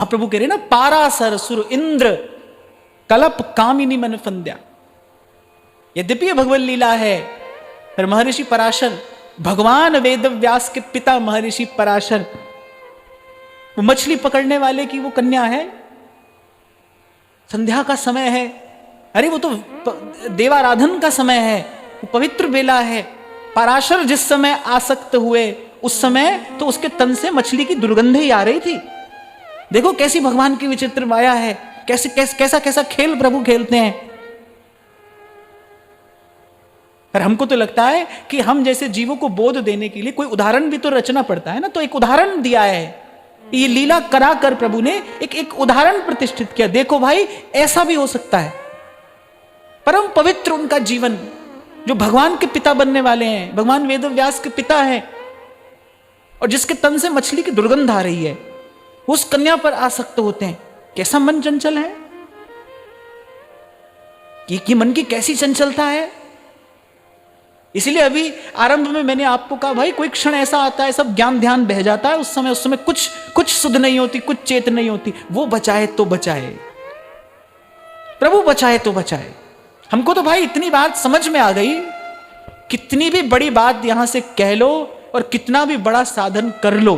महाप्रभु कह रहे ना, पारासर सुर इंद्र कलप कामिनी मन फंद्या। यद्यपि भगवत लीला है, पर महर्षि पराशर, भगवान वेद व्यास के पिता महर्षि पराशर, वो मछली पकड़ने वाले की वो कन्या है। संध्या का समय है, अरे वो तो देवाराधन का समय है, वो पवित्र बेला है। पराशर जिस समय आसक्त हुए उस समय तो उसके तन से मछली की दुर्गंध ही आ रही थी। देखो कैसी भगवान की विचित्र माया है, कैसा कैसा खेल प्रभु खेलते हैं। पर हमको तो लगता है कि हम जैसे जीवों को बोध देने के लिए कोई उदाहरण भी तो रचना पड़ता है ना। तो एक उदाहरण दिया है, ये लीला करा कर प्रभु ने एक उदाहरण प्रतिष्ठित किया। देखो भाई, ऐसा भी हो सकता है। परम पवित्र उनका जीवन, जो भगवान के पिता बनने वाले हैं, भगवान वेद व्यास के पिता हैं, और जिसके तन से मछली की दुर्गंध आ रही है, उस कन्या पर आसक्त होते हैं। कैसा मन चंचल है, कि मन की कैसी चंचलता है। इसलिए अभी आरंभ में मैंने आपको कहा, भाई कोई क्षण ऐसा आता है, सब ज्ञान ध्यान बह जाता है, उस समय कुछ सुध नहीं होती, कुछ चेत नहीं होती। वो बचाए तो बचाए, प्रभु बचाए तो बचाए। हमको तो भाई इतनी बात समझ में आ गई, कितनी भी बड़ी बात यहां से कह लो और कितना भी बड़ा साधन कर लो,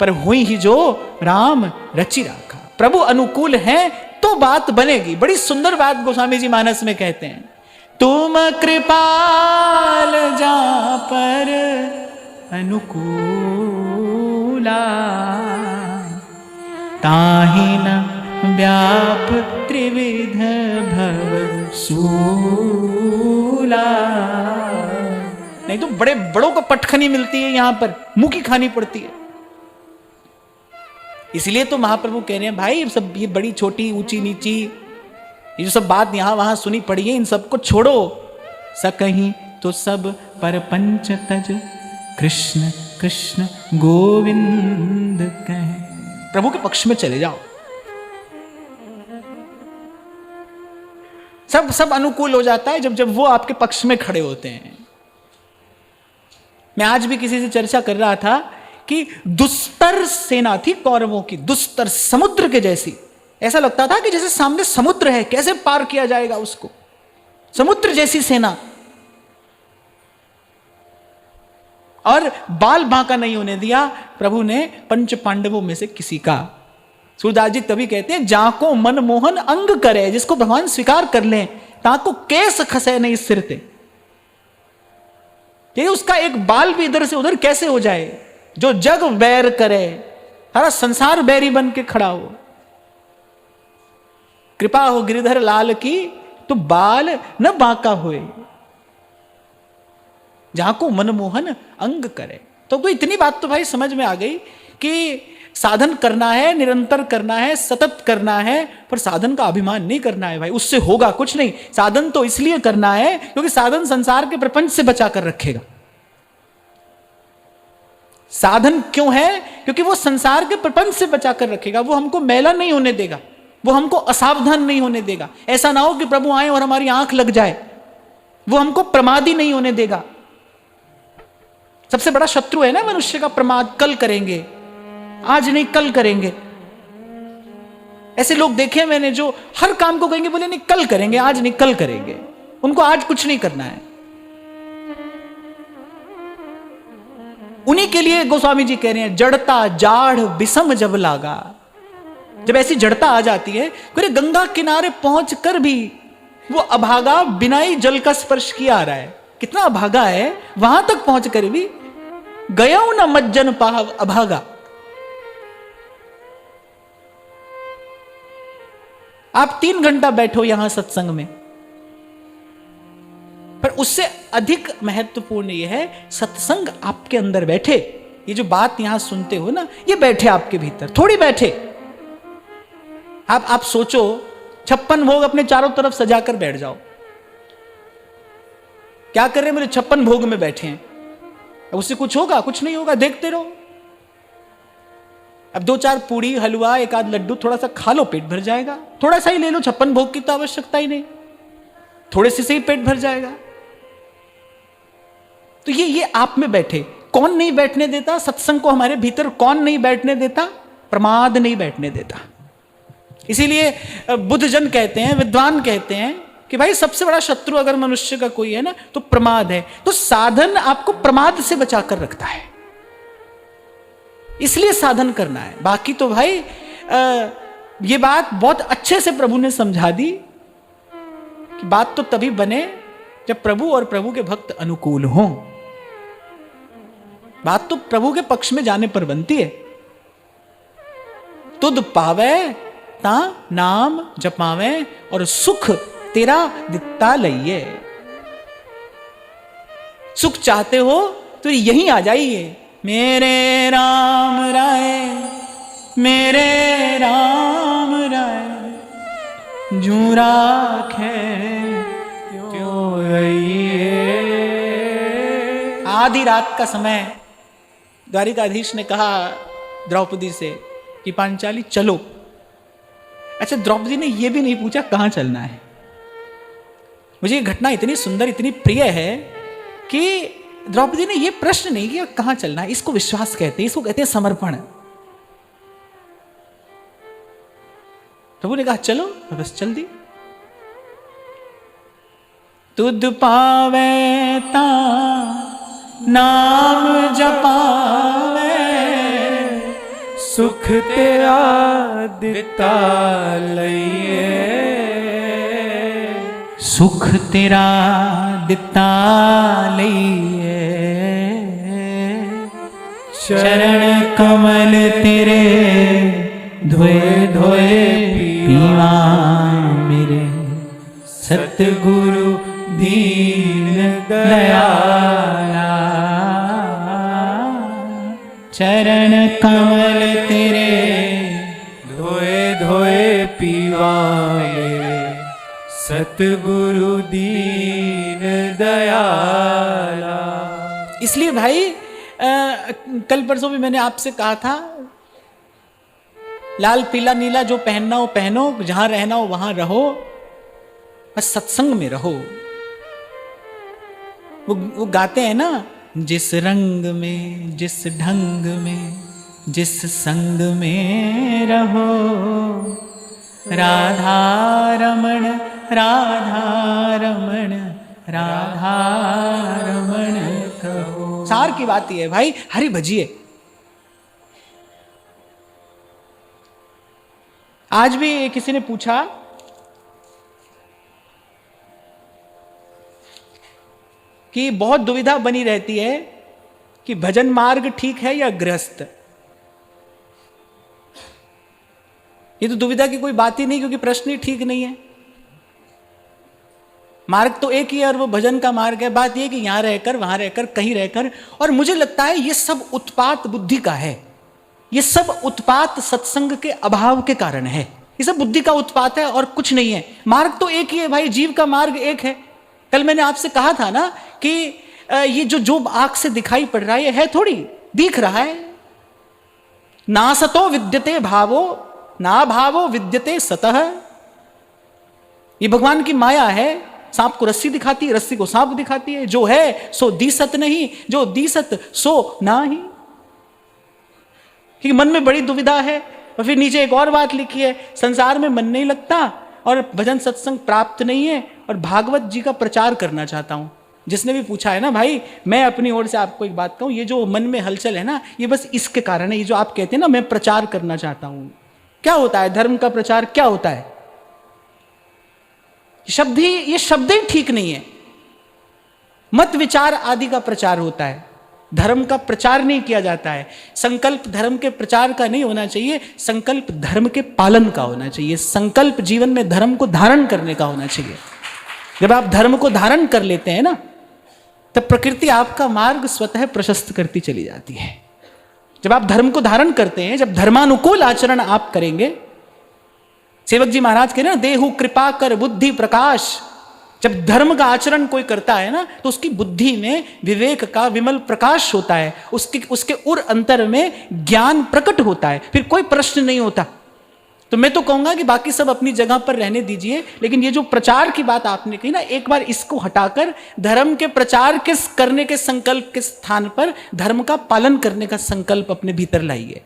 पर हुई ही जो राम रचि राखा। प्रभु अनुकूल हैं तो बात बनेगी। बड़ी सुंदर बात गोस्वामी जी मानस में कहते हैं, तुम कृपाल जा पर अनुकूला, ताहि न व्याप त्रिविध भव सूला। नहीं तो बड़े बड़ों को पटखनी मिलती है, यहां पर मुंह की खानी पड़ती है। इसलिए तो महाप्रभु कह रहे हैं, भाई सब ये बड़ी छोटी ऊंची नीची ये जो सब बात यहां वहां सुनी पड़ी है, इन सबको छोड़ो। स कहीं तो सब परपंच तज, कृष्ण कृष्ण गोविंद कहे। प्रभु के पक्ष में चले जाओ, सब अनुकूल हो जाता है जब वो आपके पक्ष में खड़े होते हैं। मैं आज भी किसी से चर्चा कर रहा था कि दुस्तर सेना थी कौरवों की, दुस्तर समुद्र के जैसी। ऐसा लगता था कि जैसे सामने समुद्र है, कैसे पार किया जाएगा उसको। समुद्र जैसी सेना, और बाल बांका नहीं होने दिया प्रभु ने पंच पांडवों में से किसी का। सूरदास जी तभी कहते हैं, जाको मनमोहन अंग करे, जिसको भगवान स्वीकार कर लें, ताको केस खसे नहीं सिरते। ये उसका एक बाल भी इधर से उधर कैसे हो जाए। जो जग बैर करे, सारा संसार बैरी बन के खड़ा हो। कृपा हो गिरिधर लाल की, तो बाल न बांका हुए, जहां को मनमोहन अंग करे। तो इतनी बात तो भाई समझ में आ गई कि साधन करना है, निरंतर करना है, सतत करना है, पर साधन का अभिमान नहीं करना है भाई, उससे होगा कुछ नहीं। साधन तो इसलिए करना है क्योंकि साधन संसार के प्रपंच से बचा कर रखेगा। साधन क्यों है? क्योंकि वो संसार के प्रपंच से बचा कर रखेगा, वो हमको मैला नहीं होने देगा, वो हमको असावधान नहीं होने देगा। ऐसा ना हो कि प्रभु आए और हमारी आंख लग जाए, वो हमको प्रमादी नहीं होने देगा। सबसे बड़ा शत्रु है ना मनुष्य का प्रमाद। कल करेंगे, आज नहीं कल करेंगे। ऐसे लोग देखे मैंने जो हर काम को कहेंगे, बोले नहीं कल करेंगे, आज नहीं कल करेंगे। उनको आज कुछ नहीं करना है। उन्हीं के लिए गोस्वामी जी कह रहे हैं, जड़ता जाढ़ विषम जब लागा। जब ऐसी जड़ता आ जाती है, गंगा किनारे पहुंचकर भी वो अभागा बिना ही जल का स्पर्श किया आ रहा है। कितना अभागा है, वहां तक पहुंचकर भी गया न मज्जन पाव अभागा। आप 3 घंटा बैठो यहां सत्संग में, पर उससे अधिक महत्वपूर्ण यह है सत्संग आपके अंदर बैठे। ये जो बात यहां सुनते हो ना, ये बैठे आपके भीतर, थोड़ी बैठे। आप सोचो, 56 भोग अपने चारों तरफ सजाकर बैठ जाओ। क्या कर रहे हैं? मेरे 56 भोग में बैठे हैं। अब उससे कुछ होगा? कुछ नहीं होगा, देखते रहो। अब 2-4 पूड़ी हलवा, एक आध लड्डू थोड़ा सा खा लो, पेट भर जाएगा। थोड़ा सा ही ले लो, 56 भोग की तो आवश्यकता ही नहीं, थोड़े से ही पेट भर जाएगा। तो ये आप में बैठे। कौन नहीं बैठने देता सत्संग को? हमारे भीतर कौन नहीं बैठने देता? प्रमाद नहीं बैठने देता। इसीलिए बुद्ध जन कहते हैं, विद्वान कहते हैं कि भाई सबसे बड़ा शत्रु अगर मनुष्य का कोई है ना तो प्रमाद है। तो साधन आपको प्रमाद से बचाकर रखता है, इसलिए साधन करना है। बाकी तो भाई ये बात बहुत अच्छे से प्रभु ने समझा दी कि बात तो तभी बने जब प्रभु और प्रभु के भक्त अनुकूल हों। बात तो प्रभु के पक्ष में जाने पर बनती है। तुद पावे ता नाम जपावे और सुख तेरा दित्ता लइए। सुख चाहते हो तो यहीं आ जाइए। मेरे राम राय, मेरे राम राय, जू राखे त्यों रहिए। आधी रात का समय द्वारिकाधीश ने कहा द्रौपदी से कि पांचाली चलो। अच्छा, द्रौपदी ने यह भी नहीं पूछा कहां चलना है। मुझे ये घटना इतनी सुंदर, इतनी प्रिय है कि द्रौपदी ने यह प्रश्न नहीं किया कहां चलना है। इसको विश्वास कहते हैं, इसको कहते हैं समर्पण। प्रभु ने कहा चलो, बस चल दी। तुद पावे ता नाम जपावे, सुख तेरा दिता लइए। सुख तेरा दिता लइए। चरण कमल तेरे धोए धोए पीवा मेरे, सतगुरु दीन दयाला। चरण कमल तेरे धोए धोए पीवा मेरे, सतगुरु दीन दयाला। इसलिए भाई कल परसों भी मैंने आपसे कहा था, लाल पीला नीला जो पहनना हो पहनो, जहां रहना हो वहां रहो, बस सत्संग में रहो। वो गाते हैं ना, जिस रंग में, जिस ढंग में, जिस संग में रहो, राधा रमण, राधा रमण, राधा रमण कहो। सार की बात यह है भाई, हरि भजिए। आज भी किसी ने पूछा कि बहुत दुविधा बनी रहती है कि भजन मार्ग ठीक है या गृहस्थ। ये तो दुविधा की कोई बात ही नहीं, क्योंकि प्रश्न ही ठीक नहीं है। मार्ग तो एक ही है और वो भजन का मार्ग है। बात यह कि यहां रहकर, वहां रहकर, कहीं रहकर। और मुझे लगता है ये सब उत्पात बुद्धि का है। ये सब उत्पात सत्संग के अभाव के कारण है। ये सब बुद्धि का उत्पात है और कुछ नहीं है। मार्ग तो एक ही है भाई, जीव का मार्ग एक है। कल मैंने आपसे कहा था ना कि ये जो आंख से दिखाई पड़ रहा है, ये है थोड़ी, दिख रहा है। ना सतो विद्यते भावो, ना भावो विद्यते सतः। ये भगवान की माया है। सांप को रस्सी दिखाती है, रस्सी को सांप दिखाती है। जो है सो दिसत नहीं, जो दिसत सो ना ही। क्योंकि मन में बड़ी दुविधा है। और फिर नीचे एक और बात लिखी है, संसार में मन नहीं लगता और भजन सत्संग प्राप्त नहीं है और भागवत जी का प्रचार करना चाहता हूं। जिसने भी पूछा है ना भाई, मैं अपनी ओर से आपको एक बात कहूं, ये जो मन में हलचल है ना, ये बस इसके कारण है। ये जो आप कहते हैं ना, मैं प्रचार करना चाहता हूं, क्या होता है धर्म का प्रचार? क्या होता है? ये शब्द ही ठीक नहीं है। मत विचार आदि का प्रचार होता है, धर्म का प्रचार नहीं किया जाता है। संकल्प धर्म के प्रचार का नहीं होना चाहिए, संकल्प धर्म के पालन का होना चाहिए। संकल्प जीवन में धर्म को धारण करने का होना चाहिए। जब आप धर्म को धारण कर लेते हैं ना, तब प्रकृति आपका मार्ग स्वतः प्रशस्त करती चली जाती है। जब आप धर्म को धारण करते हैं, जब धर्मानुकूल आचरण आप करेंगे, सेवक जी महाराज कह रहे ना, देहु कृपा कर बुद्धि प्रकाश। जब धर्म का आचरण कोई करता है ना, तो उसकी बुद्धि में विवेक का विमल प्रकाश होता है। उसके उर अंतर में ज्ञान प्रकट होता है। फिर कोई प्रश्न नहीं होता। तो मैं तो कहूंगा कि बाकी सब अपनी जगह पर रहने दीजिए, लेकिन ये जो प्रचार की बात आपने कही ना, एक बार इसको हटाकर धर्म के प्रचार के करने के संकल्प के स्थान पर धर्म का पालन करने का संकल्प अपने भीतर लाइए।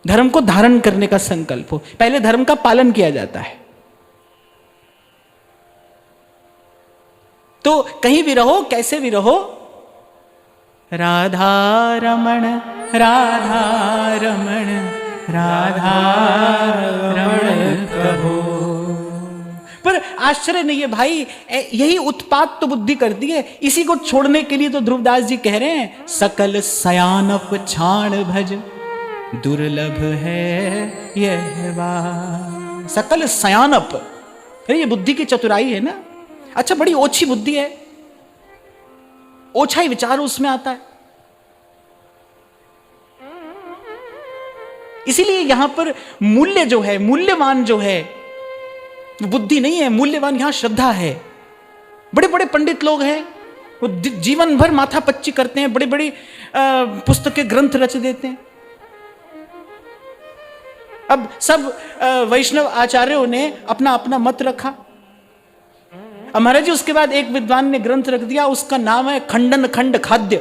धर्म को धारण करने का संकल्प हो, पहले धर्म का पालन किया जाता है। तो कहीं भी रहो, कैसे भी रहो, राधा रमण राधा रमण राधा रमण कहो। पर आश्चर्य नहीं है भाई, यही उत्पात तो बुद्धि करती है। इसी को छोड़ने के लिए तो ध्रुवदास जी कह रहे हैं, सकल सयानप छाण भज दुर्लभ है यह बात। सकल सयानप, ये बुद्धि की चतुराई है ना। अच्छा, बड़ी ओछी बुद्धि है, ओछा ही विचार उसमें आता है। इसीलिए यहां पर मूल्य जो है, मूल्यवान जो है, बुद्धि नहीं है, मूल्यवान यहां श्रद्धा है। बड़े बड़े पंडित लोग हैं, वो जीवन भर माथा पच्ची करते हैं, बड़ी बड़ी पुस्तकें ग्रंथ रच देते हैं। अब सब वैष्णव आचार्यों ने अपना अपना मत रखा। अब महाराज जी उसके बाद एक विद्वान ने ग्रंथ रख दिया, उसका नाम है खंडन खंड खाद्य।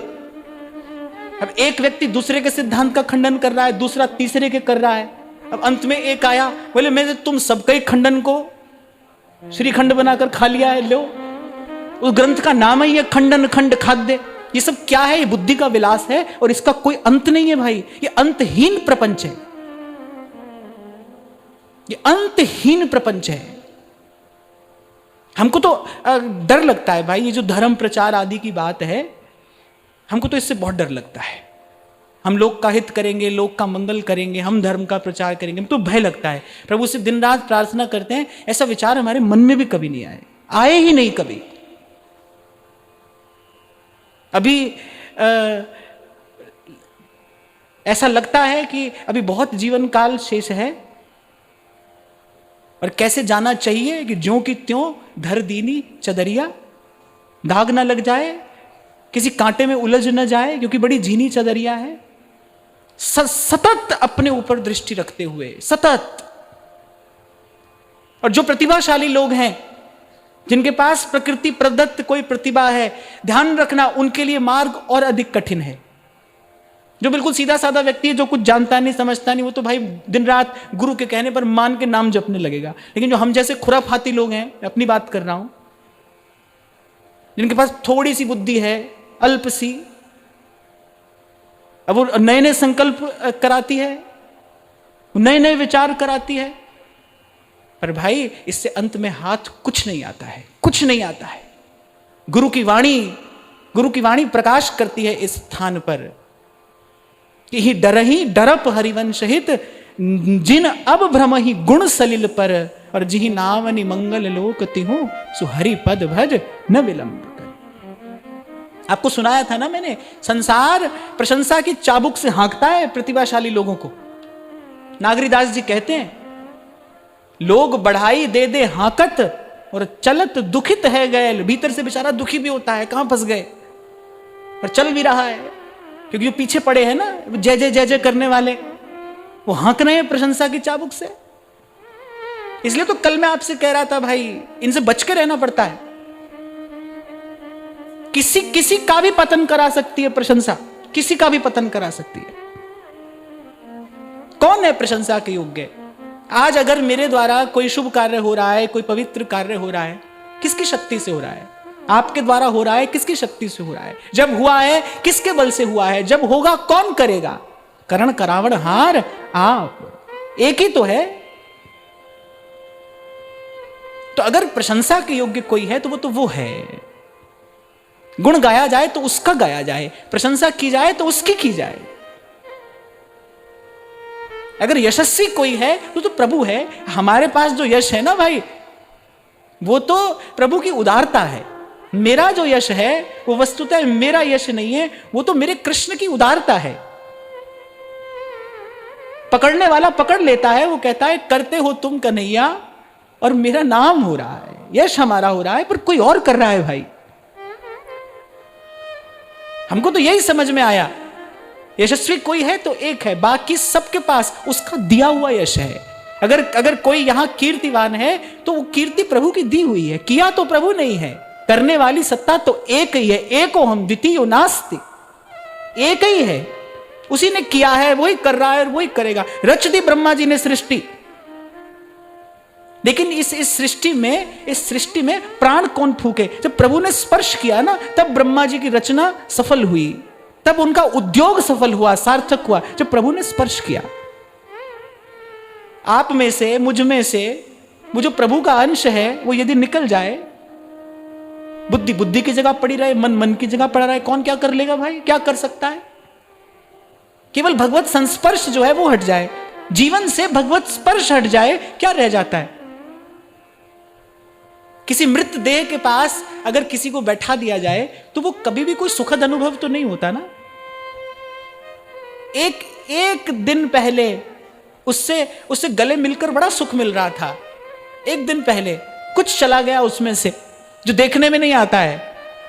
अब एक व्यक्ति दूसरे के सिद्धांत का खंडन कर रहा है, दूसरा तीसरे के कर रहा है। अब अंत में एक आया, बोले मैं तुम सबके ही खंडन को श्रीखंड बनाकर खा लिया है, लो। उस ग्रंथ का नाम ही है खंडन खंड खाद्य। ये सब क्या है? ये बुद्धि का विलास है और इसका कोई अंत नहीं है भाई। ये अंतहीन प्रपंच है, ये अंतहीन प्रपंच है। हमको तो डर लगता है भाई, ये जो धर्म प्रचार आदि की बात है, हमको तो इससे बहुत डर लगता है। हम लोग का हित करेंगे, लोग का मंगल करेंगे, हम धर्म का प्रचार करेंगे, तो भय लगता है। प्रभु से दिन रात प्रार्थना करते हैं, ऐसा विचार हमारे मन में भी कभी नहीं आए ही नहीं कभी। अभी ऐसा लगता है कि अभी बहुत जीवन काल शेष है, और कैसे जाना चाहिए कि ज्यों की त्यों धर दीनी चदरिया, दाग ना लग जाए, किसी कांटे में उलझ न जाए, क्योंकि बड़ी झीनी चदरिया है। सतत अपने ऊपर दृष्टि रखते हुए, सतत। और जो प्रतिभाशाली लोग हैं, जिनके पास प्रकृति प्रदत्त कोई प्रतिभा है, ध्यान रखना उनके लिए मार्ग और अधिक कठिन है। जो बिल्कुल सीधा साधा व्यक्ति है, जो कुछ जानता नहीं समझता नहीं, वो तो भाई दिन रात गुरु के कहने पर मान के नाम जपने लगेगा। लेकिन जो हम जैसे खुराफाती लोग हैं, अपनी बात कर रहा हूं, जिनके पास थोड़ी सी बुद्धि है, अल्प सी, अब वो नए नए संकल्प कराती है, नए नए विचार कराती है, पर भाई इससे अंत में हाथ कुछ नहीं आता है, कुछ नहीं आता है। गुरु की वाणी प्रकाश करती है इस स्थान पर कि ही डरप हरिवंश हित, जिन अब भ्रम ही गुण सलिल पर, और जिहि नावनि मंगल लोक तिहु, सुहरि पद भज न विलंब कर। आपको सुनाया था ना मैंने, संसार प्रशंसा की चाबुक से हाँकता है प्रतिभाशाली लोगों को। नागरीदास जी कहते हैं, लोग बढ़ाई दे दे हाँकत, और चलत दुखित है गैल। भीतर से बेचारा दुखी भी होता है, कहां फंस गए, और चल भी रहा है, क्योंकि जो पीछे पड़े हैं ना जय जय जय जय करने वाले, वो हाँक रहे हैं प्रशंसा की चाबुक से। इसलिए तो कल मैं आपसे कह रहा था भाई, इनसे बच के रहना पड़ता है। किसी का भी पतन करा सकती है प्रशंसा, किसी का भी पतन करा सकती है। कौन है प्रशंसा के योग्य? आज अगर मेरे द्वारा कोई शुभ कार्य हो रहा है, कोई पवित्र कार्य हो रहा है, किसकी शक्ति से हो रहा है? आपके द्वारा हो रहा है, किसकी शक्ति से हो रहा है? जब हुआ है, किसके बल से हुआ है? जब होगा, कौन करेगा? करण करावण हार आप, एक ही तो है। तो अगर प्रशंसा के योग्य कोई है तो वो है। गुण गाया जाए तो उसका गाया जाए, प्रशंसा की जाए तो उसकी की जाए। अगर यशस्वी कोई है तो प्रभु है। हमारे पास जो यश है ना भाई, वो तो प्रभु की उदारता है। मेरा जो यश है वो वस्तुतः मेरा यश नहीं है, वो तो मेरे कृष्ण की उदारता है। पकड़ने वाला पकड़ लेता है, वो कहता है करते हो तुम कन्हैया, और मेरा नाम हो रहा है, यश हमारा हो रहा है, पर कोई और कर रहा है भाई। हमको तो यही समझ में आया, यशस्वी कोई है तो एक है, बाकी सबके पास उसका दिया हुआ यश है। अगर कोई यहां कीर्तिवान है तो वो कीर्ति प्रभु की दी हुई है, किया तो प्रभु नहीं है। करने वाली सत्ता तो एक ही है, एको हम द्वितीयो नास्ति, एक ही है। उसी ने किया है, वही कर रहा है और वही करेगा। रच दी ब्रह्मा जी ने सृष्टि, लेकिन इस सृष्टि में प्राण कौन फूके? जब प्रभु ने स्पर्श किया ना, तब ब्रह्मा जी की रचना सफल हुई, तब उनका उद्योग सफल हुआ, सार्थक हुआ, जब प्रभु ने स्पर्श किया। आप में से, मुझ में से, वो जो प्रभु का अंश है, वो यदि निकल जाए, बुद्धि बुद्धि की जगह पड़ी रहे, मन मन की जगह पड़ा रहे, कौन क्या कर लेगा भाई? क्या कर सकता है? केवल भगवत संस्पर्श जो है वो हट जाए, जीवन से भगवत स्पर्श हट जाए, क्या रह जाता है? किसी मृत देह के पास अगर किसी को बैठा दिया जाए तो वो कभी भी कोई सुखद अनुभव तो नहीं होता ना। एक दिन पहले उससे गले मिलकर बड़ा सुख मिल रहा था, एक दिन पहले कुछ चला गया उसमें से, जो देखने में नहीं आता है,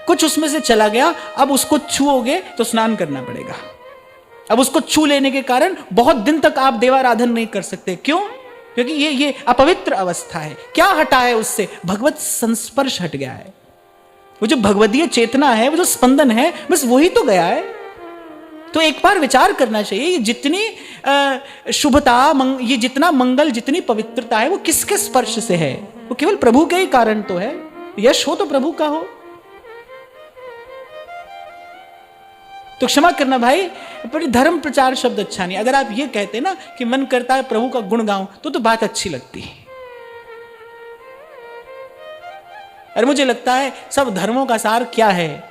कुछ उसमें से चला गया। अब उसको छूओगे तो स्नान करना पड़ेगा। अब उसको छू लेने के कारण बहुत दिन तक आप देवाराधन नहीं कर सकते। क्यों? क्योंकि ये अपवित्र अवस्था है। क्या हटा है उससे? भगवत संस्पर्श हट गया है। वो जो भगवदीय चेतना है, वो जो स्पंदन है, बस वही तो गया है। तो एक बार विचार करना चाहिए, ये जितनी शुभता, ये जितना मंगल, जितनी पवित्रता है, वो किसके स्पर्श से है? वो केवल प्रभु के ही कारण तो है। यश हो तो प्रभु का हो। तो क्षमा करना भाई, पर धर्म प्रचार शब्द अच्छा नहीं। अगर आप ये कहते ना कि मन करता है प्रभु का गुण गाऊं, तो बात अच्छी लगती है। और मुझे लगता है सब धर्मों का सार क्या है,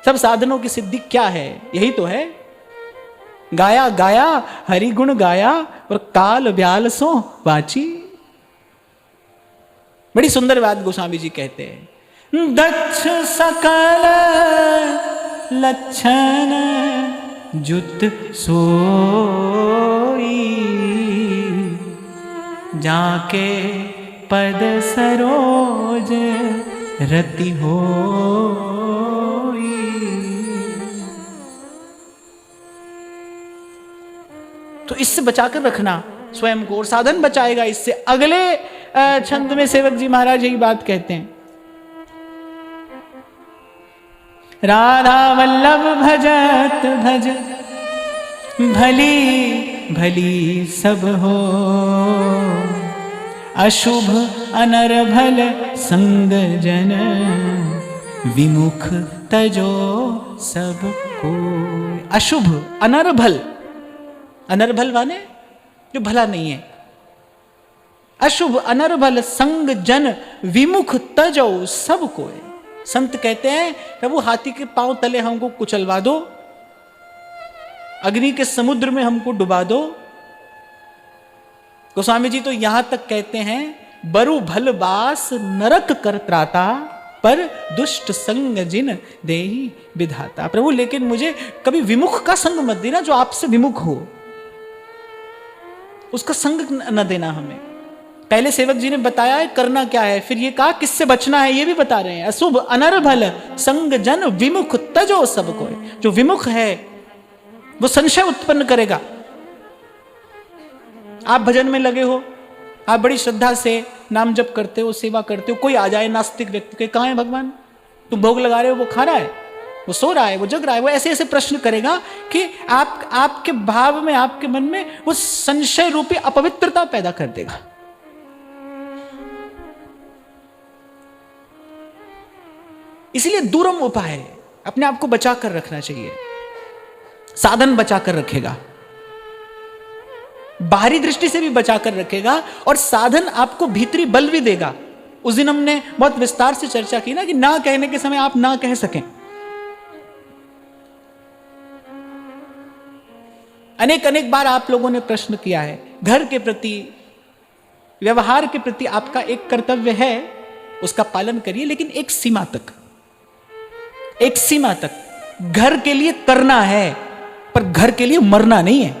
सब साधनों की सिद्धि क्या है? यही तो है, गाया गाया हरि गुण गाया और काल ब्याल सो वाची। बड़ी सुंदर बात गोस्वामी जी कहते हैं, दक्ष सकल लक्षण जुत सोई, जाके पद सरोज रति होई। तो इससे बचाकर रखना स्वयं को, और साधन बचाएगा इससे। अगले छंद में सेवक जी महाराज यही बात कहते हैं, राधा वल्लभ भजत भज भली भली सब हो, अशुभ अनरभल संग जन विमुख तजो सब को। अशुभ अनरभल, अनरभल माने जो भला नहीं है। अशुभ अनरभल संग जन विमुख तजो सब को। संत कहते हैं प्रभु हाथी के पांव तले हमको कुचलवा दो, अग्नि के समुद्र में हमको डुबा दो। गोस्वामी जी तो यहां तक कहते हैं, बरु भल बास नरक कर त्राता, पर दुष्ट संग जिन देही विधाता। प्रभु लेकिन मुझे कभी विमुख का संग मत देना, जो आपसे विमुख हो उसका संग न देना हमें। पहले सेवक जी ने बताया है करना क्या है, फिर ये कहा किससे बचना है, ये भी बता रहे हैं। अशुभ अनरभल संग जन विमुख तजो सब को। जो विमुख है वो संशय उत्पन्न करेगा। आप भजन में लगे हो, आप बड़ी श्रद्धा से नाम जप करते हो, सेवा करते हो, कोई आ जाए नास्तिक व्यक्ति के, कहां है भगवान? तुम भोग लगा रहे हो, वो खा रहा है, वो सो रहा है, वो जग रहा है, वो ऐसे ऐसे प्रश्न करेगा कि आपके भाव में, आपके मन में वो संशय रूपी अपवित्रता पैदा कर देगा। इसलिए दूरम उपाय है, अपने आप को बचा कर रखना चाहिए। साधन बचा कर रखेगा, बाहरी दृष्टि से भी बचा कर रखेगा, और साधन आपको भीतरी बल भी देगा। उस दिन हमने बहुत विस्तार से चर्चा की ना कि ना कहने के समय आप ना कह सकें। अनेक अनेक बार आप लोगों ने प्रश्न किया है, घर के प्रति, व्यवहार के प्रति आपका एक कर्तव्य है, उसका पालन करिए, लेकिन एक सीमा तक, एक सीमा तक। घर के लिए करना है, पर घर के लिए मरना नहीं है।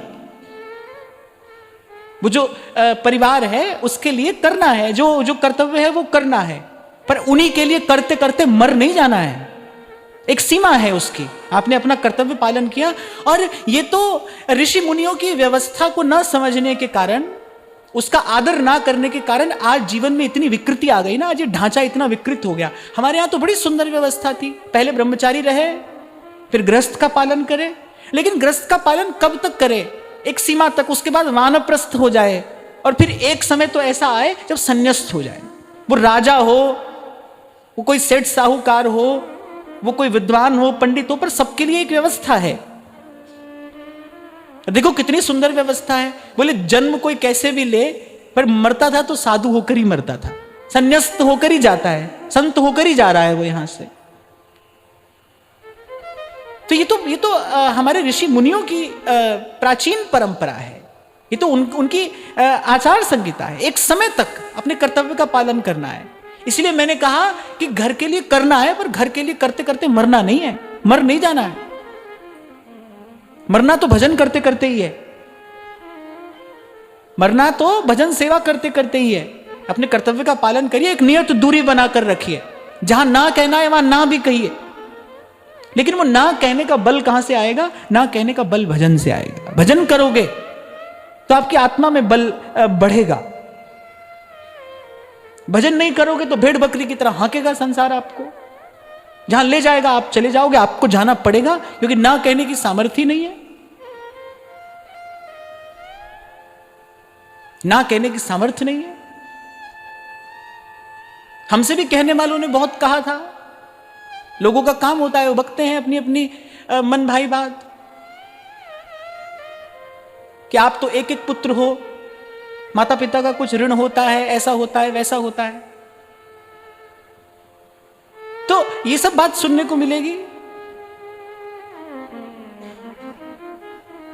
वो जो परिवार है उसके लिए करना है, जो कर्तव्य है वो करना है, पर उन्हीं के लिए करते करते मर नहीं जाना है। एक सीमा है उसकी, आपने अपना कर्तव्य पालन किया। और ये तो ऋषि मुनियों की व्यवस्था को न समझने के कारण, उसका आदर ना करने के कारण आज जीवन में इतनी विकृति आ गई ना, आज ये ढांचा इतना विकृत हो गया। हमारे यहां तो बड़ी सुंदर व्यवस्था थी, पहले ब्रह्मचारी रहे, फिर गृहस्थ का पालन करे, लेकिन गृहस्थ का पालन कब तक करे? एक सीमा तक, उसके बाद वानप्रस्थ हो जाए, और फिर एक समय तो ऐसा आए जब संन्यास्त हो जाए। वो राजा हो, वो कोई सेठ साहूकार हो, वो कोई विद्वान हो, पंडित हो, पर सबके लिए एक व्यवस्था है। देखो कितनी सुंदर व्यवस्था है। बोले जन्म कोई कैसे भी ले, पर मरता था तो साधु होकर ही मरता था, संन्यास्त होकर ही जाता है, संत होकर ही जा रहा है वो यहां से। तो ये तो हमारे ऋषि मुनियों की प्राचीन परंपरा है। ये तो उनकी आचार संहिता है। एक समय तक अपने कर्तव्य का पालन करना है। इसलिए मैंने कहा कि घर के लिए करना है, पर घर के लिए करते करते मरना नहीं है, मर नहीं जाना है। मरना तो भजन करते करते ही है, मरना तो भजन सेवा करते करते ही है। अपने कर्तव्य का पालन करिए, एक नियत दूरी बनाकर रखिए। जहां ना कहना है वहां ना भी कहिए, लेकिन वो ना कहने का बल कहां से आएगा? ना कहने का बल भजन से आएगा। भजन करोगे तो आपकी आत्मा में बल बढ़ेगा। भजन नहीं करोगे तो भेड़ बकरी की तरह हांकेगा संसार आपको। जहां ले जाएगा आप चले जाओगे, आपको जाना पड़ेगा, क्योंकि ना कहने की सामर्थ्य नहीं है। ना कहने की सामर्थ्य नहीं है। हमसे भी कहने वालों ने बहुत कहा था। लोगों का काम होता है, वो बकते हैं अपनी अपनी मन भाई बात, कि आप तो एक एक पुत्र हो, माता पिता का कुछ ऋण होता है, ऐसा होता है, वैसा होता है। तो ये सब बात सुनने को मिलेगी।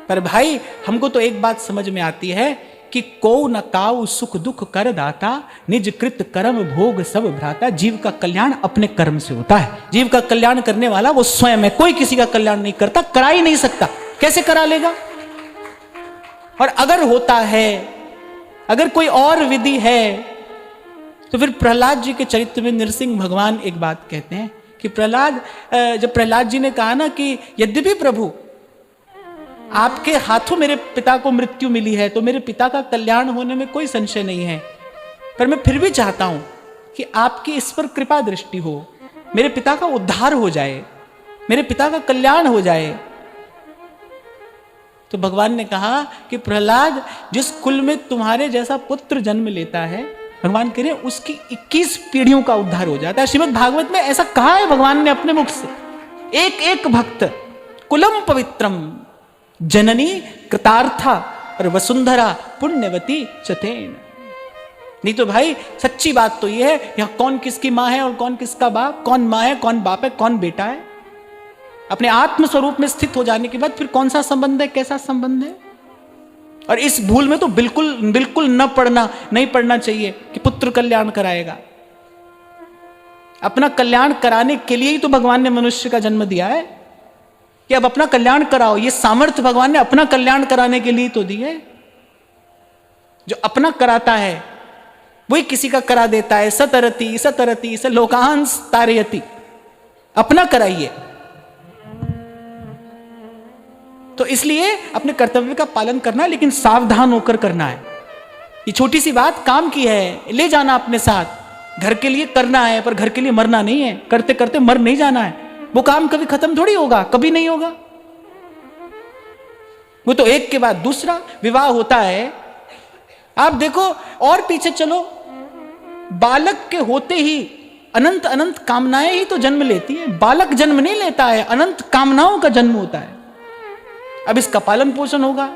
पर भाई हमको तो एक बात समझ में आती है कि को न काऊ सुख दुख कर दाता, निज कृत कर्म भोग सब भ्राता। जीव का कल्याण अपने कर्म से होता है। जीव का कल्याण करने वाला वो स्वयं है। कोई किसी का कल्याण नहीं करता, करा ही नहीं सकता। कैसे करा लेगा? और अगर होता है, अगर कोई और विधि है, तो फिर प्रहलाद जी के चरित्र में नरसिंह भगवान एक बात कहते हैं कि जब प्रहलाद जी ने कहा ना कि यद्यपि प्रभु आपके हाथों मेरे पिता को मृत्यु मिली है, तो मेरे पिता का कल्याण होने में कोई संशय नहीं है, पर मैं फिर भी चाहता हूं कि आपकी इस पर कृपा दृष्टि हो, मेरे पिता का उद्धार हो जाए, मेरे पिता का कल्याण हो जाए। तो भगवान ने कहा कि प्रहलाद, जिस कुल में तुम्हारे जैसा पुत्र जन्म लेता है, भगवान कह रहे हैं उसकी 21 पीढ़ियों का उद्धार हो जाता है। श्रीमद् भागवत में ऐसा कहा है भगवान ने अपने मुख से। एक एक भक्त कुलम पवित्रम जननी कृतार्था और वसुंधरा पुण्यवती चतेन। नहीं तो भाई सच्ची बात तो यह है, यहां कौन किसकी मां है और कौन किसका बाप, कौन मां है, कौन बाप है, कौन बेटा है। अपने आत्म स्वरूप में स्थित हो जाने के बाद फिर कौन सा संबंध है, कैसा संबंध है। और इस भूल में तो बिल्कुल नहीं पड़ना चाहिए कि पुत्र कल्याण कराएगा। अपना कल्याण कराने के लिए ही तो भगवान ने मनुष्य का जन्म दिया है कि अब अपना कल्याण कराओ। ये सामर्थ्य भगवान ने अपना कल्याण कराने के लिए तो दी है। जो अपना कराता है वही किसी का करा देता है। सतरती स लोकांस तारयति। अपना कराइए। तो इसलिए अपने कर्तव्य का पालन करना है, लेकिन सावधान होकर करना है। ये छोटी सी बात काम की है, ले जाना अपने साथ। घर के लिए करना है, पर घर के लिए मरना नहीं है। करते करते मर नहीं जाना है। वो काम कभी खत्म थोड़ी होगा, कभी नहीं होगा। वो तो एक के बाद दूसरा विवाह होता है। आप देखो और पीछे चलो, बालक के होते ही अनंत अनंत कामनाएं ही तो जन्म लेती है। बालक जन्म नहीं लेता है, अनंत कामनाओं का जन्म होता है। अब इसका पालन पोषण होगा।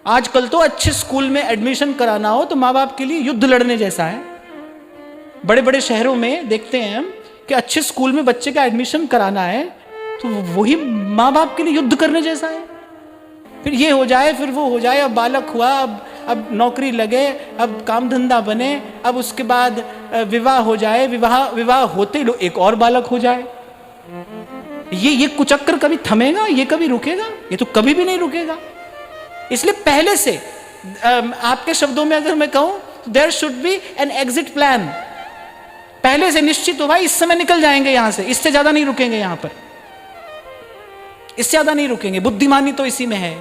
आजकल तो अच्छे स्कूल में एडमिशन कराना हो तो माँ बाप के लिए युद्ध लड़ने जैसा है। बड़े बड़े शहरों में देखते हैं हम कि अच्छे स्कूल में बच्चे का एडमिशन कराना है तो वही माँ बाप के लिए युद्ध करने जैसा है। फिर ये हो जाए, फिर वो हो जाए। अब बालक हुआ, अब नौकरी लगे, अब काम धंधा बने, अब उसके बाद विवाह हो जाए, विवाह होते ही एक और बालक हो जाए। ये कुचक्र कभी थमेगा? ये कभी रुकेगा? ये तो कभी भी नहीं रुकेगा। इसलिए पहले से आपके शब्दों में अगर मैं कहूं, there should be an exit plan. पहले से निश्चित हो भाई, इस समय निकल जाएंगे यहां से, इससे ज्यादा नहीं रुकेंगे, यहां पर इससे ज्यादा नहीं रुकेंगे। बुद्धिमानी तो इसी में है।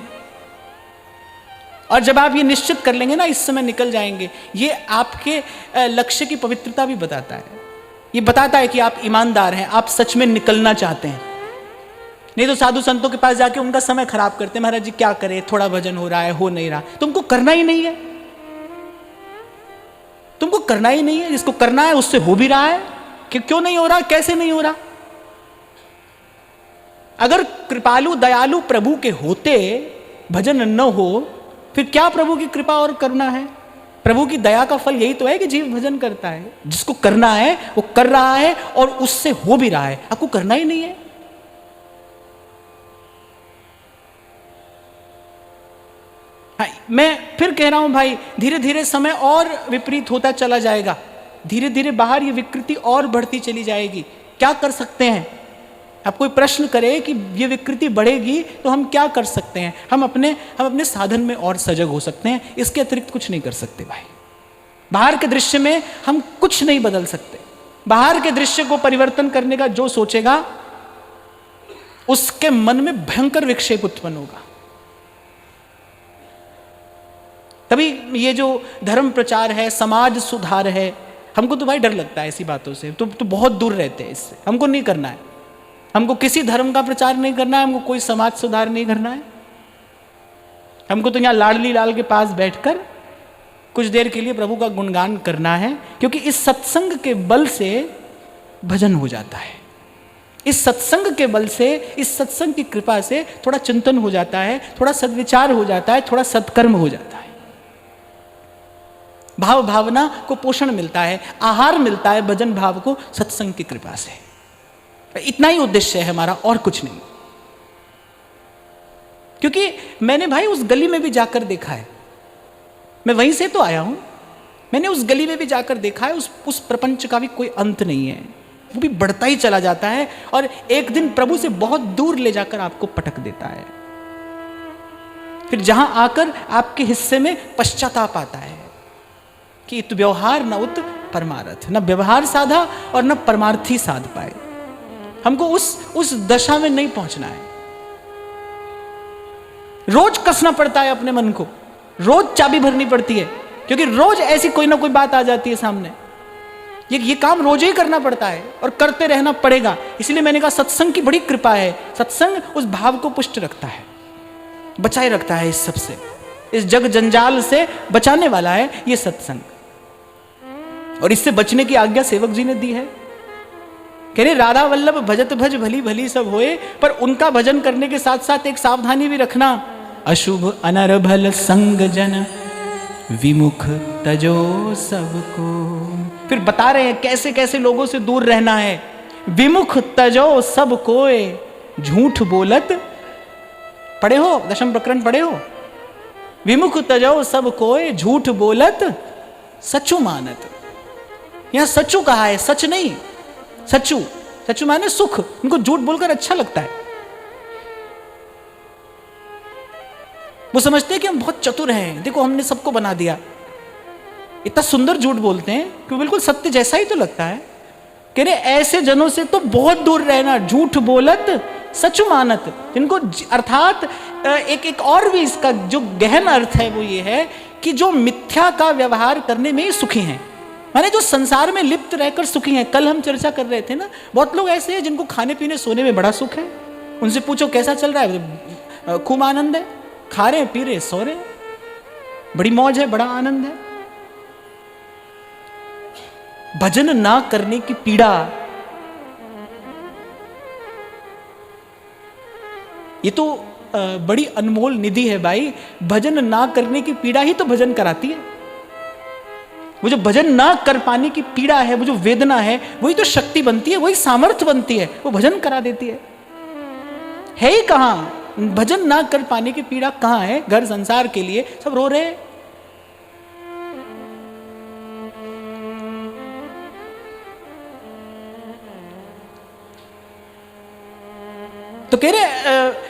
और जब आप ये निश्चित कर लेंगे ना, इस समय निकल जाएंगे, ये आपके लक्ष्य की पवित्रता भी बताता है। ये बताता है कि आप ईमानदार हैं, आप सच में निकलना चाहते हैं। नहीं तो साधु संतों के पास जाके उनका समय खराब करते, महाराज जी क्या करें, थोड़ा भजन हो रहा है, हो नहीं रहा। तुमको करना ही नहीं है, तुमको करना ही नहीं है। जिसको करना है उससे हो भी रहा है, कि क्यों नहीं हो रहा, कैसे नहीं हो रहा। अगर कृपालु दयालु प्रभु के होते भजन न हो, फिर क्या प्रभु की कृपा और करना है। प्रभु की दया का फल यही तो है कि जीव भजन करता है। जिसको करना है वो कर रहा है और उससे हो भी रहा है। आपको करना ही नहीं है। हाँ, मैं फिर कह रहा हूं भाई, धीरे धीरे समय और विपरीत होता चला जाएगा। धीरे धीरे बाहर ये विकृति और बढ़ती चली जाएगी। क्या कर सकते हैं? आप कोई प्रश्न करे कि ये विकृति बढ़ेगी तो हम क्या कर सकते हैं? हम अपने साधन में और सजग हो सकते हैं। इसके अतिरिक्त कुछ नहीं कर सकते भाई। बाहर के दृश्य में हम कुछ नहीं बदल सकते। बाहर के दृश्य को परिवर्तन करने का जो सोचेगा उसके मन में भयंकर विक्षेप उत्पन्न होगा। तभी ये जो धर्म प्रचार है, समाज सुधार है, हमको तो भाई डर लगता है ऐसी बातों से। तो बहुत दूर रहते हैं इससे। हमको नहीं करना है। हमको किसी धर्म का प्रचार नहीं करना है। हमको कोई समाज सुधार नहीं करना है। हमको तो यहाँ लाडली लाल के पास बैठकर कुछ देर के लिए प्रभु का गुणगान करना है, क्योंकि इस सत्संग के बल से भजन हो जाता है। इस सत्संग के बल से, इस सत्संग की कृपा से थोड़ा चिंतन हो जाता है, थोड़ा सद्विचार हो जाता है, थोड़ा सत्कर्म हो जाता है। भाव भावना को पोषण मिलता है, आहार मिलता है भजन भाव को सत्संग की कृपा से। इतना ही उद्देश्य है हमारा, और कुछ नहीं। क्योंकि मैंने भाई उस गली में भी जाकर देखा है। मैं वहीं से तो आया हूं। मैंने उस गली में भी जाकर देखा है। उस प्रपंच का भी कोई अंत नहीं है। वो भी बढ़ता ही चला जाता है और एक दिन प्रभु से बहुत दूर ले जाकर आपको पटक देता है। फिर जहां आकर आपके हिस्से में पश्चाताप आता है कि इत व्यवहार न उत परमार्थ, न व्यवहार साधा और न परमार्थी साध पाए। हमको उस दशा में नहीं पहुंचना है। रोज कसना पड़ता है अपने मन को, रोज चाबी भरनी पड़ती है, क्योंकि रोज ऐसी कोई ना कोई बात आ जाती है सामने। ये काम रोज ही करना पड़ता है और करते रहना पड़ेगा। इसलिए मैंने कहा सत्संग की बड़ी कृपा है। सत्संग उस भाव को पुष्ट रखता है, बचाए रखता है इस सबसे, इस जग जंजाल से बचाने वाला है ये सत्संग। और इससे बचने की आज्ञा सेवक जी ने दी है। कह रहे राधा वल्लभ भजत भज भली भली सब होए, पर उनका भजन करने के साथ साथ एक सावधानी भी रखना। अशुभ अनरभल संग जन विमुख तजो सबको। फिर बता रहे हैं कैसे कैसे लोगों से दूर रहना है। विमुख तजो सब कोय झूठ बोलत, पढ़े हो दशम प्रकरण पढ़े हो? विमुख तजो सब कोय झूठ बोलत सचु मानत। यहां सचु कहा है, सच नहीं। सचु, सचु माने सुख। उनको झूठ बोलकर अच्छा लगता है। वो समझते हैं कि हम बहुत चतुर हैं, देखो हमने सबको बना दिया। इतना सुंदर झूठ बोलते हैं कि बिल्कुल सत्य जैसा ही तो लगता है। कह रहे ऐसे जनों से तो बहुत दूर रहना। झूठ बोलत सचु मानत, जिनको अर्थात एक और भी इसका जो गहन अर्थ है वो ये है कि जो मिथ्या का व्यवहार करने में ही सुखी हैं, माने जो संसार में लिप्त रहकर सुखी हैं। कल हम चर्चा कर रहे थे ना, बहुत लोग ऐसे हैं जिनको खाने पीने सोने में बड़ा सुख है। उनसे पूछो कैसा चल रहा है, खूब आनंद है, खा रहे पी रहे सो रहे, बड़ी मौज है, बड़ा आनंद है। भजन ना करने की पीड़ा, ये तो बड़ी अनमोल निधि है भाई। भजन ना करने की पीड़ा ही तो भजन कराती है। वो जो भजन ना कर पाने की पीड़ा है, वो जो वेदना है, वही तो शक्ति बनती है, वही सामर्थ्य बनती है, वो भजन करा देती है ही कहां? भजन ना कर पाने की पीड़ा कहां है? घर संसार के लिए सब रो रहे हैं। तो कह रहे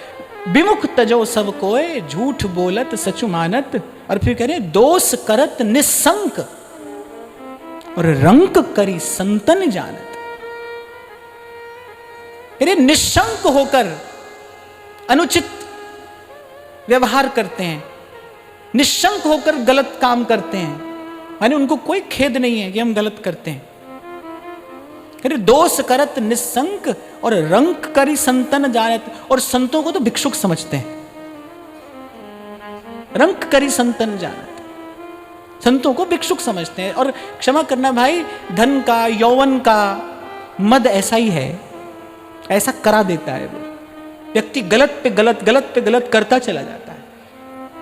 विमुख तजो सब कोय झूठ बोलत सचु मानत। और फिर कह रहे दोष करत निसंक और रंक करी संतन जानत। कह रहे निशंक होकर अनुचित व्यवहार करते हैं, निशंक होकर गलत काम करते हैं, माने उनको कोई खेद नहीं है कि हम गलत करते हैं। अरे दोष करत निस्संक और रंक करी संतन जानत। और संतों को तो भिक्षुक समझते हैं, रंक करी संतन जानत, संतों को भिक्षुक समझते हैं। और क्षमा करना भाई, धन का, यौवन का मद ऐसा ही है, ऐसा करा देता है। वो व्यक्ति गलत पे गलत, गलत पे गलत करता चला जाता है।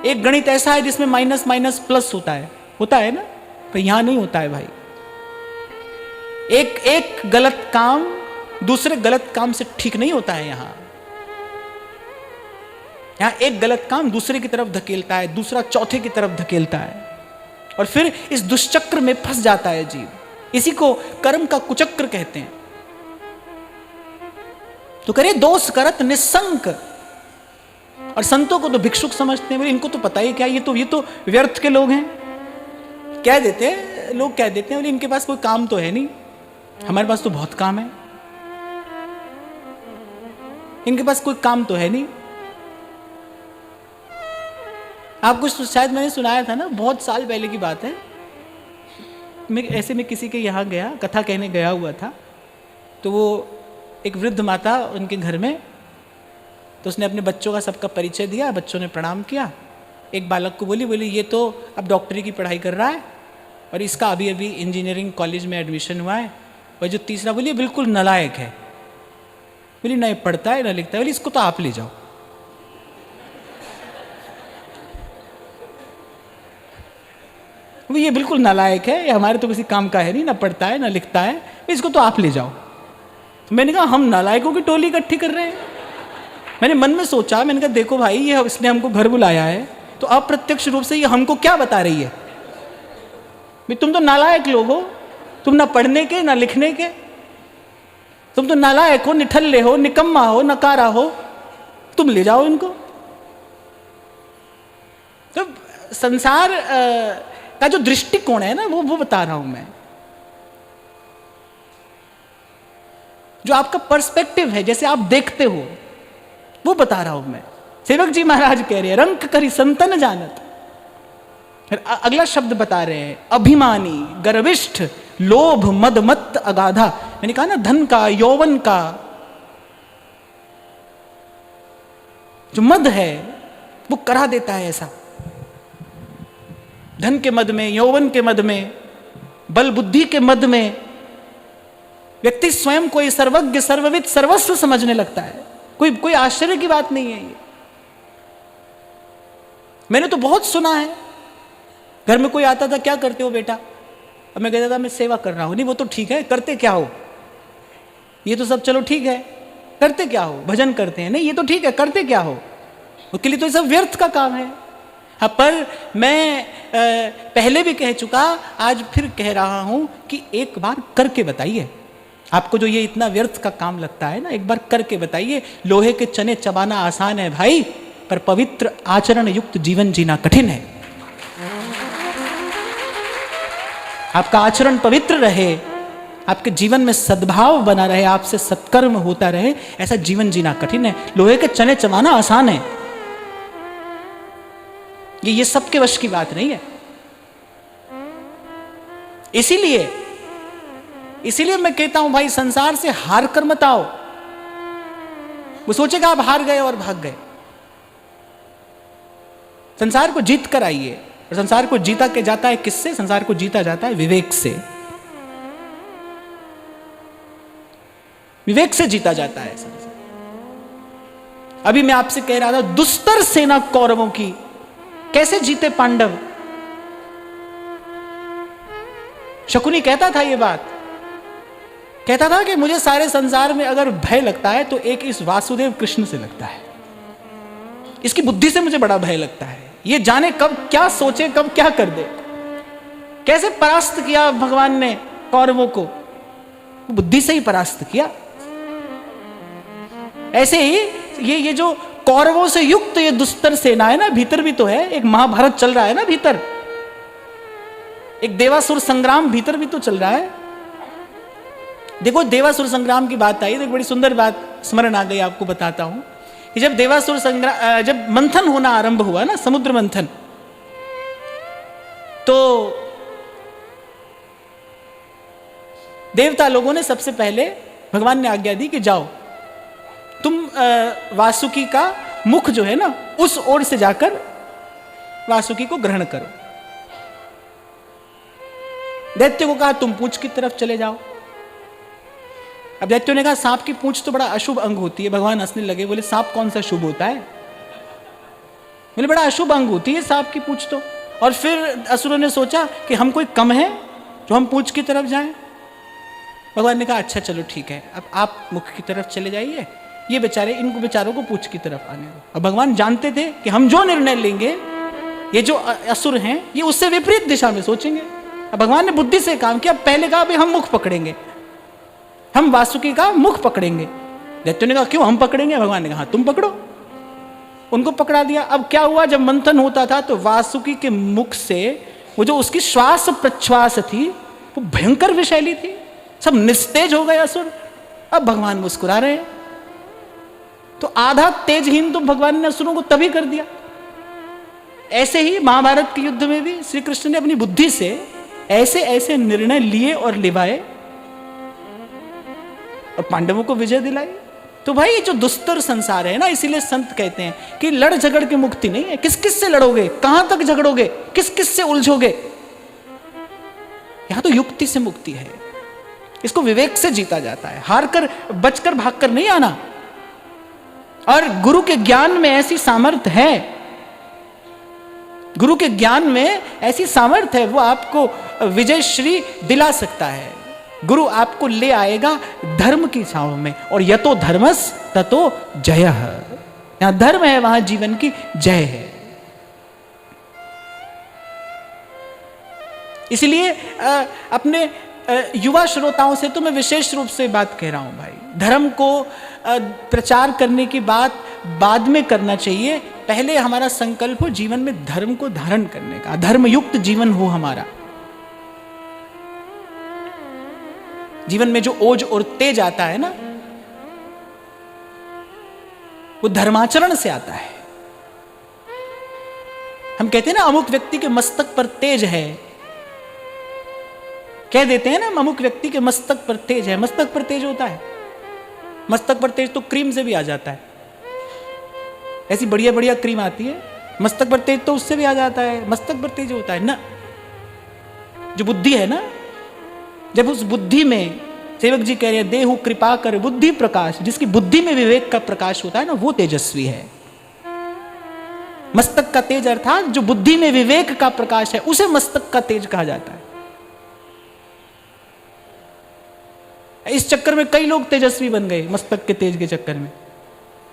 एक गणित ऐसा है जिसमें माइनस माइनस प्लस होता है ना, पर यहां नहीं होता है भाई। एक गलत काम दूसरे गलत काम से ठीक नहीं होता है। यहां एक गलत काम दूसरे की तरफ धकेलता है, दूसरा चौथे की तरफ धकेलता है, और फिर इस दुष्चक्र में फंस जाता है जीव। इसी को कर्म का कुचक्र कहते हैं। तो करे दोष करत निस्संक, और संतों को तो भिक्षुक समझते हैं। इनको तो पता ही क्या, ये तो व्यर्थ के लोग हैं। कह देते हैं लोग, कह देते हैं बोले इनके पास कोई काम तो है नहीं, हमारे पास तो बहुत काम है। इनके पास कोई काम तो है नहीं। आपको शायद मैंने सुनाया था ना, बहुत साल पहले की बात है। मैं किसी के यहाँ गया, कथा कहने गया हुआ था, तो वो एक वृद्ध माता उनके घर में, तो उसने अपने बच्चों का सबका परिचय दिया, बच्चों ने प्रणाम किया। एक बालक को बोली ये तो अब डॉक्टरी की पढ़ाई कर रहा है, और इसका अभी अभी इंजीनियरिंग कॉलेज में एडमिशन हुआ है। और जो तीसरा बोली बिल्कुल नालायक है, बोली ना पढ़ता है ना लिखता है, बोली इसको तो आप ले जाओ। ये बिल्कुल नालायक है, ये हमारे तो किसी काम का है नहीं, ना पढ़ता है ना लिखता है, इसको तो आप ले जाओ। तो मैंने कहा हम नालायकों की टोली इकट्ठी कर रहे हैं। मैंने मन में सोचा, मैंने कहा देखो भाई, ये इसने हमको घर बुलाया है, तो अप्रत्यक्ष रूप से ये हमको क्या बता रही है, भाई तुम तो नालायक लोग हो, तुम ना पढ़ने के ना लिखने के, तुम तो नालायक हो, निठल्ले हो, निकम्मा हो, नकारा हो, तुम ले जाओ इनको। तो संसार का जो दृष्टिकोण है ना, वो बता रहा हूं मैं। जो आपका पर्सपेक्टिव है, जैसे आप देखते हो, वो बता रहा हूं मैं। सेवक जी महाराज कह रहे हैं रंक करी संतन जानत। फिर अगला शब्द बता रहे हैं अभिमानी, गर्विष्ठ, लोभ, मद, मत्त, अगाधा। मैंने कहा ना, धन का, यौवन का जो मद है वो करा देता है ऐसा। धन के मद में, यौवन के मद में, बल बुद्धि के मद में व्यक्ति स्वयं को सर्वज्ञ, सर्वविद, सर्वस्व समझने लगता है। कोई आश्चर्य की बात नहीं है ये। मैंने तो बहुत सुना है, घर में कोई आता था, क्या करते हो बेटा? अब मैं कहता था मैं सेवा कर रहा हूं। नहीं वो तो ठीक है, करते क्या हो? ये तो सब चलो ठीक है, करते क्या हो? भजन करते हैं। नहीं ये तो ठीक है, करते क्या हो? उसके लिए तो ये सब व्यर्थ का काम है। हाँ, पर मैं पहले भी कह चुका, आज फिर कह रहा हूं कि एक बार करके बताइए। आपको जो ये इतना व्यर्थ का काम लगता है ना, एक बार करके बताइए। लोहे के चने चबाना आसान है भाई, पर पवित्र आचरण युक्त जीवन जीना कठिन है। आपका आचरण पवित्र रहे, आपके जीवन में सद्भाव बना रहे, आपसे सत्कर्म होता रहे, ऐसा जीवन जीना कठिन है। लोहे के चने चबाना आसान है, ये सबके वश की बात नहीं है। इसीलिए मैं कहता हूं भाई, संसार से हार कर मत आओ। वो सोचेगा आप हार गए और भाग गए। संसार को जीत कर आइए। और संसार को जीता के जाता है किससे? संसार को जीता जाता है विवेक से। विवेक से जीता जाता है संसार। अभी मैं आपसे कह रहा था, दुस्तर सेना कौरवों की कैसे जीते पांडव। शकुनी कहता था ये बात, कहता था कि मुझे सारे संसार में अगर भय लगता है तो एक इस वासुदेव कृष्ण से लगता है। इसकी बुद्धि से मुझे बड़ा भय लगता है। ये जाने कब क्या सोचे, कब क्या कर दे। कैसे परास्त किया भगवान ने कौरवों को? बुद्धि से ही परास्त किया। ऐसे ही ये जो कौरवों से युक्त ये दुस्तर सेना है ना, भीतर भी तो है, एक महाभारत चल रहा है ना भीतर, एक देवासुर संग्राम भीतर भी तो चल रहा है। देखो, देवासुर संग्राम की बात आई तो एक बड़ी सुंदर बात स्मरण आ गई, आपको बताता हूं कि जब देवासुर संग्राम, जब मंथन होना आरंभ हुआ ना, समुद्र मंथन, तो देवता लोगों ने सबसे पहले भगवान ने आज्ञा दी कि जाओ तुम वासुकी का मुख जो है ना उस ओर से जाकर वासुकी को ग्रहण करो। दैत्य को कहा तुम पूंछ की तरफ चले जाओ। अब दैत्यों ने कहा सांप की पूंछ तो बड़ा अशुभ अंग होती है। भगवान हंसने लगे, बोले सांप कौन सा शुभ होता है? बोले बड़ा अशुभ अंग होती है सांप की पूंछ तो। और फिर असुरों ने सोचा कि हम कोई कम है जो हम पूंछ की तरफ जाएं। भगवान ने कहा अच्छा चलो ठीक है, अब आप मुख की तरफ चले जाइए, ये बेचारे इनको बेचारों को पूंछ की तरफ आने दो। अब भगवान जानते थे कि हम जो निर्णय लेंगे ये जो असुर हैं ये उससे विपरीत दिशा में सोचेंगे। अब भगवान ने बुद्धि से काम किया। पहले कहा भाई हम मुख पकड़ेंगे, हम वासुकी का मुख पकड़ेंगे। दैत्यों ने कहा क्यों हम पकड़ेंगे? भगवान ने कहा तुम पकड़ो। उनको पकड़ा दिया। अब क्या हुआ, जब मंथन होता था तो वासुकी के मुख से वो जो उसकी श्वास प्रश्वास थी वो भयंकर विषैली थी, सब निस्तेज हो गए असुर। अब भगवान मुस्कुरा रहे हैं। तो आधा तेजहीन तो भगवान ने असुरों को तभी कर दिया। ऐसे ही महाभारत के युद्ध में भी श्री कृष्ण ने अपनी बुद्धि से ऐसे ऐसे निर्णय लिए और लिवाए और पांडवों को विजय दिलाई। तो भाई जो दुस्तर संसार है ना, इसीलिए संत कहते हैं कि लड़ झगड़ के मुक्ति नहीं है। किस किस से लड़ोगे, कहां तक झगड़ोगे, किस किस से उलझोगे? यहां तो युक्ति से मुक्ति है, इसको विवेक से जीता जाता है। हार कर बचकर भागकर नहीं आना। और गुरु के ज्ञान में ऐसी सामर्थ्य है, गुरु के ज्ञान में ऐसी सामर्थ्य है, वो आपको विजय श्री दिला सकता है। गुरु आपको ले आएगा धर्म की छांव में। और यतो धर्मस ततो जयः, यहां धर्म है वहां जीवन की जय है। इसलिए अपने युवा श्रोताओं से तो मैं विशेष रूप से बात कह रहा हूं भाई, धर्म को प्रचार करने की बात बाद में करना चाहिए। पहले हमारा संकल्प हो जीवन में धर्म को धारण करने का, धर्मयुक्त जीवन हो हमारा। जीवन में जो ओज और तेज आता है ना, वो धर्माचरण से आता है। हम कहते हैं ना अमुक व्यक्ति के मस्तक पर तेज है, कह देते हैं ना अमुक व्यक्ति के मस्तक पर तेज है। मस्तक पर तेज होता है, मस्तक पर तेज तो क्रीम से भी आ जाता है। ऐसी बढ़िया बढ़िया क्रीम आती है, मस्तक पर तेज तो उससे भी आ जाता है। मस्तक पर तेज होता है ना जो बुद्धि है ना, जब उस बुद्धि में सेवक जी कह रहे हैं देहु कृपा कर बुद्धि प्रकाश, जिसकी बुद्धि में विवेक का प्रकाश होता है ना, वो तेजस्वी है। मस्तक का तेज अर्थात जो बुद्धि में विवेक का प्रकाश है, उसे मस्तक का तेज कहा जाता है। इस चक्कर में कई लोग तेजस्वी बन गए, मस्तक के तेज के चक्कर में।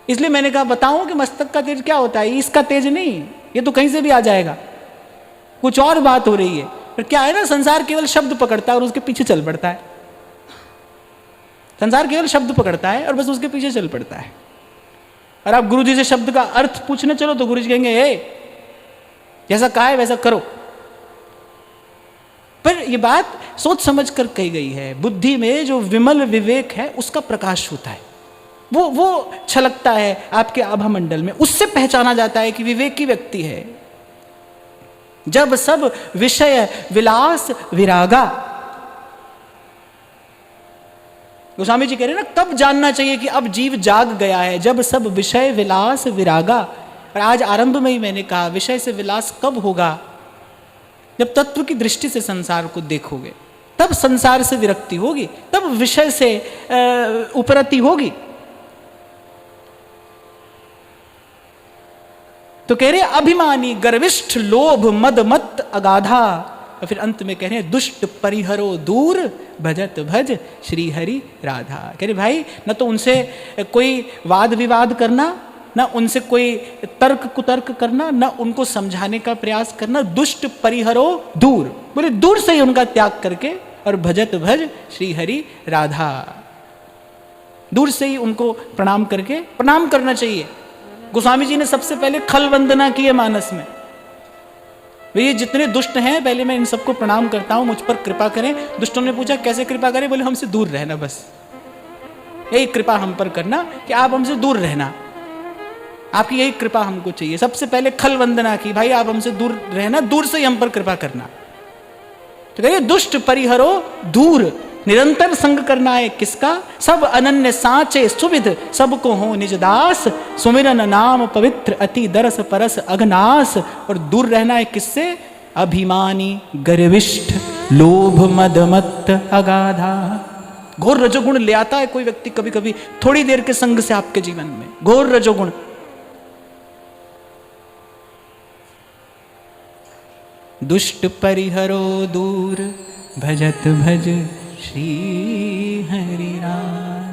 इसलिए मैंने कहा बताऊं कि मस्तक का तेज क्या होता है। इसका तेज नहीं, ये तो कहीं से भी आ जाएगा, कुछ और बात हो रही है। पर क्या है ना, संसार केवल शब्द पकड़ता है और उसके पीछे चल पड़ता है। संसार केवल शब्द पकड़ता है और बस उसके पीछे चल पड़ता है। और आप गुरुजी से शब्द का अर्थ पूछने चलो तो गुरुजी कहेंगे ए जैसा कहा है वैसा करो। पर यह बात सोच समझ कर कही गई है। बुद्धि में जो विमल विवेक है उसका प्रकाश होता है, वो छलकता है आपके आभा मंडल में, उससे पहचाना जाता है कि विवेकी व्यक्ति है। जब सब विषय विलास विरागा, गोस्वामी जी कह रहे हैं ना, कब जानना चाहिए कि अब जीव जाग गया है, जब सब विषय विलास विरागा। और आज आरंभ में ही मैंने कहा विषय से विलास कब होगा, जब तत्व की दृष्टि से संसार को देखोगे, तब संसार से विरक्ति होगी, तब विषय से उपरति होगी। तो कह रहे अभिमानी गर्विष्ठ लोभ मद मत अगाधा। और फिर अंत में कह रहे हैं दुष्ट परिहरो दूर भजत भज श्री हरि राधा। कह रहे भाई न तो उनसे कोई वाद विवाद करना, न उनसे कोई तर्क कुतर्क करना, न उनको समझाने का प्रयास करना। दुष्ट परिहरो दूर, बोले दूर से ही उनका त्याग करके, और भजत भज श्री हरि राधा, दूर से ही उनको प्रणाम करके, प्रणाम करना चाहिए। गोस्वामी जी ने सबसे पहले खल वंदना की है मानस में। ये जितने दुष्ट हैं पहले मैं इन सबको प्रणाम करता हूं, मुझ पर कृपा करें। दुष्टों ने पूछा कैसे कृपा करें, बोले हमसे दूर रहना, बस यही कृपा हम पर करना कि आप हमसे दूर रहना, आपकी यही कृपा हमको चाहिए। सबसे पहले खल वंदना की, भाई आप हमसे दूर रहना, दूर से ही हम पर कृपा करना। तो कहिए दुष्ट परिहरो दूर निरंतर संग करना है किसका? सब अनन्य साचे सुविध सबको हो निज दास, सुमिरन नाम पवित्र अति दरस परस अघनास। और दूर रहना है किससे? अभिमानी गर्विष्ठ लोभ मद मत्त अगाधा। घोर रजोगुण ले आता है कोई व्यक्ति कभी कभी थोड़ी देर के संग से आपके जीवन में, घोर रजोगुण। दुष्ट परिहरो दूर भजत भज श्री हरि राम।